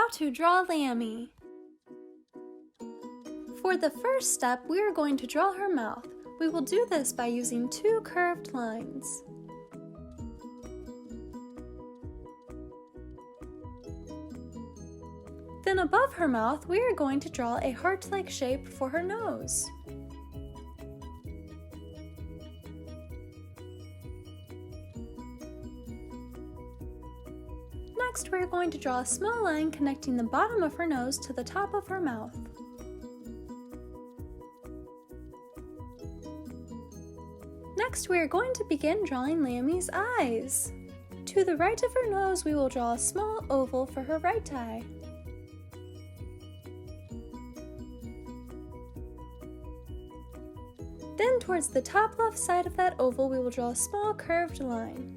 How to draw Lambie. For the first step, we are going to draw her mouth. We will do this by using two curved lines. Then above her mouth, we are going to draw a heart-like shape for her nose. Next, we are going to draw a small line connecting the bottom of her nose to the top of her mouth. Next, we are going to begin drawing Lambie's eyes. To the right of her nose, we will draw a small oval for her right eye. Then towards the top left side of that oval, we will draw a small curved line.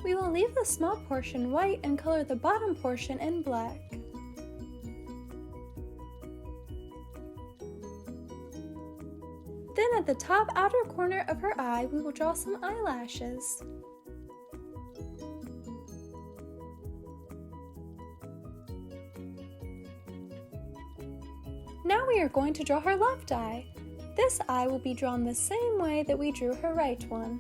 We will leave the small portion white and color the bottom portion in black. Then at the top outer corner of her eye, we will draw some eyelashes. Now we are going to draw her left eye. This eye will be drawn the same way that we drew her right one.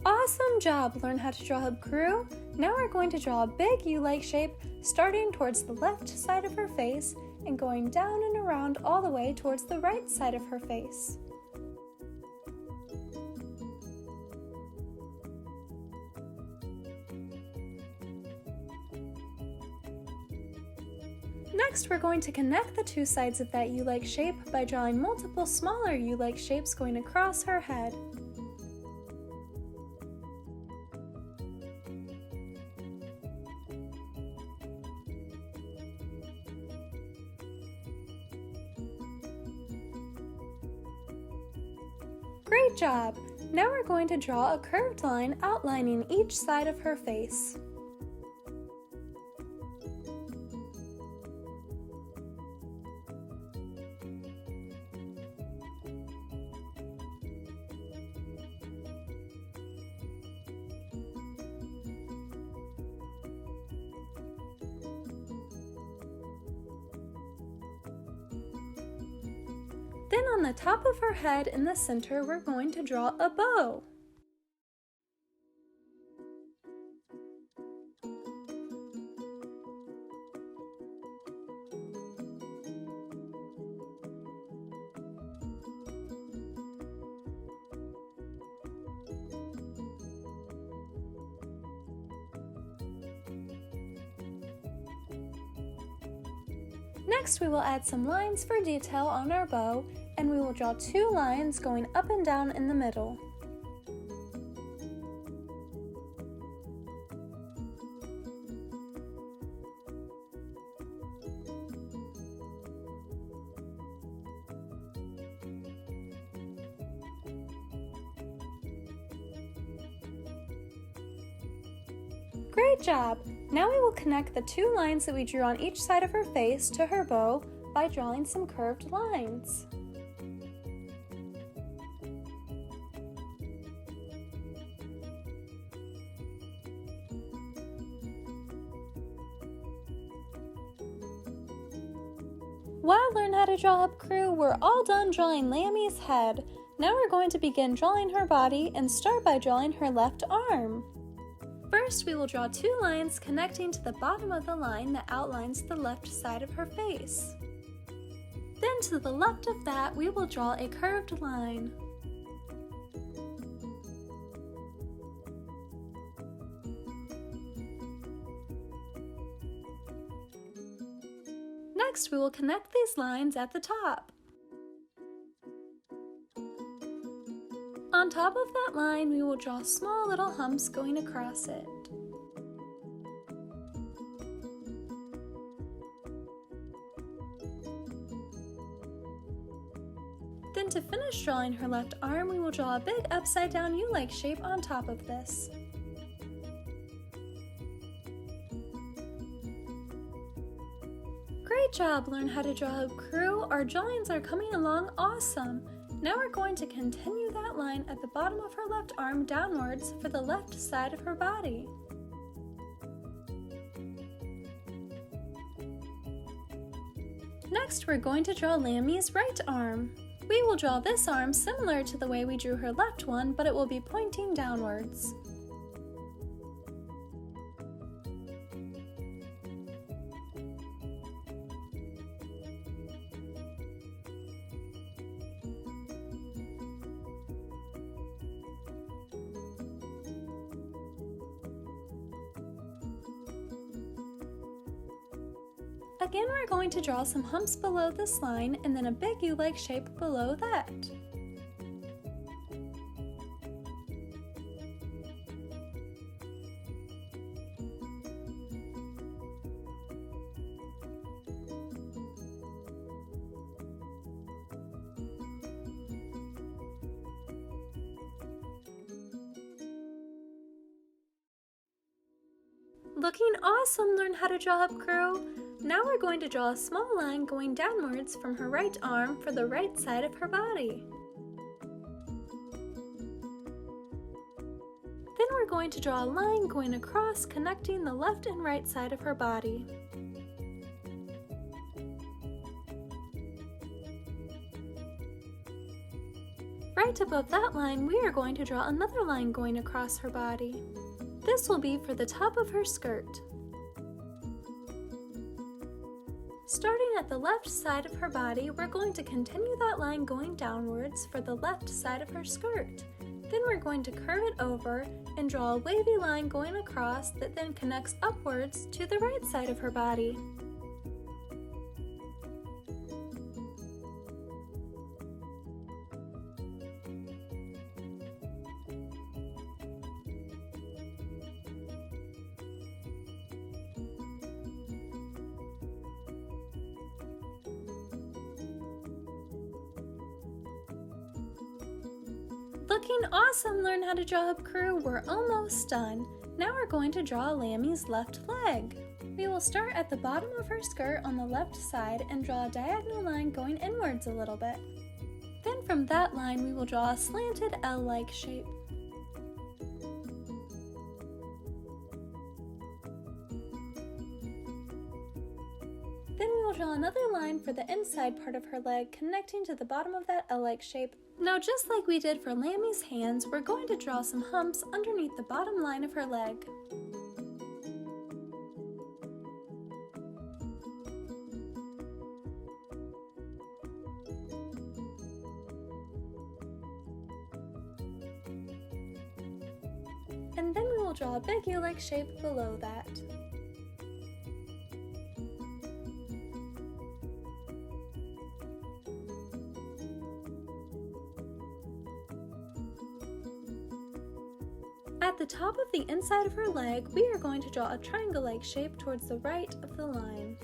Awesome job! Learn how to draw Hub Crew. Now we're going to draw a big U-like shape starting towards the left side of her face and going down and around all the way towards the right side of her face. Next, we're going to connect the two sides of that U-like shape by drawing multiple smaller U-like shapes going across her head. Great job! Now we're going to draw a curved line outlining each side of her face. Then on the top of her head in the center, we're going to draw a bow. Next, we will add some lines for detail on our bow, and we will draw two lines going up and down in the middle. Great job! Now we will connect the two lines that we drew on each side of her face to her bow by drawing some curved lines. Wow, Learn How to Draw Hub Crew, we're all done drawing Lambie's head. Now we're going to begin drawing her body and start by drawing her left arm. First, we will draw two lines connecting to the bottom of the line that outlines the left side of her face. Then to the left of that, we will draw a curved line. Next, we will connect these lines at the top. On top of that line, we will draw small little humps going across it. Then to finish drawing her left arm, we will draw a big upside down U-like shape on top of this. Great job, Learn How to Draw Hoop Crew! Our drawings are coming along awesome! Now we're going to continue that line at the bottom of her left arm downwards for the left side of her body. Next, we're going to draw Lambie's right arm. We will draw this arm similar to the way we drew her left one, but it will be pointing downwards. Again, we're going to draw some humps below this line and then a big U-like shape below that. Looking awesome, Learn How to Draw Hoop Crew! Now we're going to draw a small line going downwards from her right arm for the right side of her body. Then we're going to draw a line going across, connecting the left and right side of her body. Right above that line, we are going to draw another line going across her body. This will be for the top of her skirt. Starting at the left side of her body, we're going to continue that line going downwards for the left side of her skirt. Then we're going to curve it over and draw a wavy line going across that then connects upwards to the right side of her body. Looking awesome, Learn How to Draw Hoop Crew! We're almost done. Now we're going to draw Lambie's left leg. We will start at the bottom of her skirt on the left side and draw a diagonal line going inwards a little bit. Then from that line we will draw a slanted L-like shape. Then we will draw another line for the inside part of her leg connecting to the bottom of that L-like shape. Now just like we did for Lambie's hands, we're going to draw some humps underneath the bottom line of her leg. And then we will draw a big U-like shape below that. At the top of the inside of her leg, we are going to draw a triangle-like shape towards the right of the line.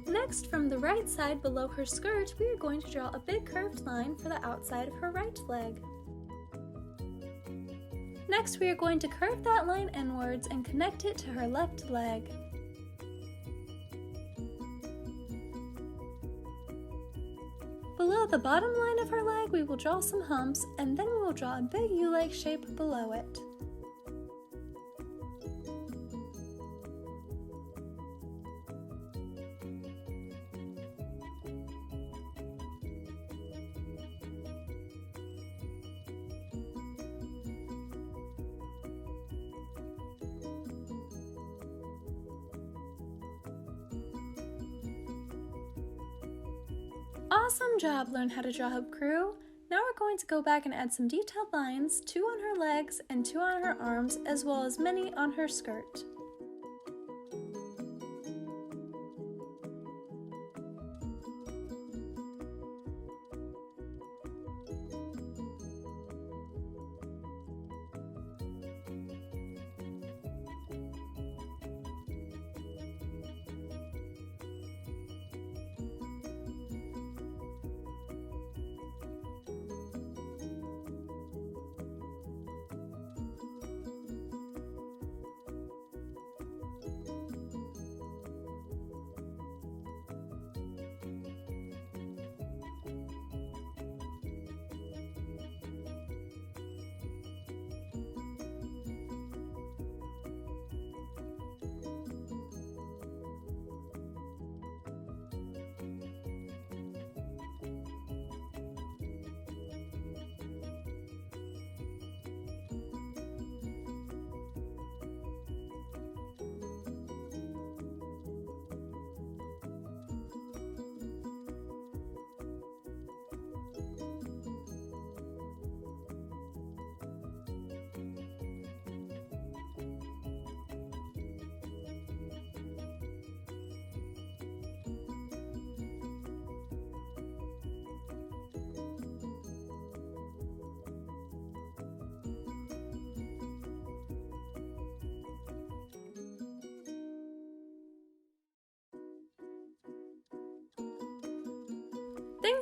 Next, from the right side below her skirt, we are going to draw a big curved line for the outside of her right leg. Next, we are going to curve that line inwards and connect it to her left leg. Below the bottom line of her leg, we will draw some humps, and then we will draw a big U-like shape below it. Awesome job, Learn How to Draw Hoop Crew! Now we're going to go back and add some detailed lines, 2 on her legs and 2 on her arms, as well as many on her skirt.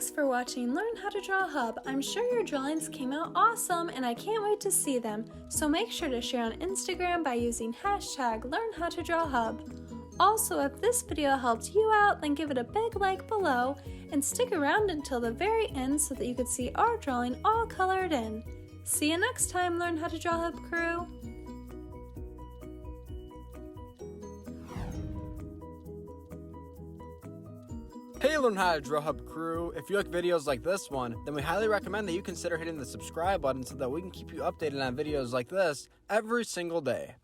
Thanks for watching Learn How to Draw Hub. I'm sure your drawings came out awesome and I can't wait to see them. So make sure to share on Instagram by using hashtag LearnHowToDrawHub. Also, if this video helped you out, then give it a big like below and stick around until the very end so that you could see our drawing all colored in. See you next time, Learn How to Draw Hub crew! Hey Learn How to Draw Hub crew! If you like videos like this one, then we highly recommend that you consider hitting the subscribe button so that we can keep you updated on videos like this every single day.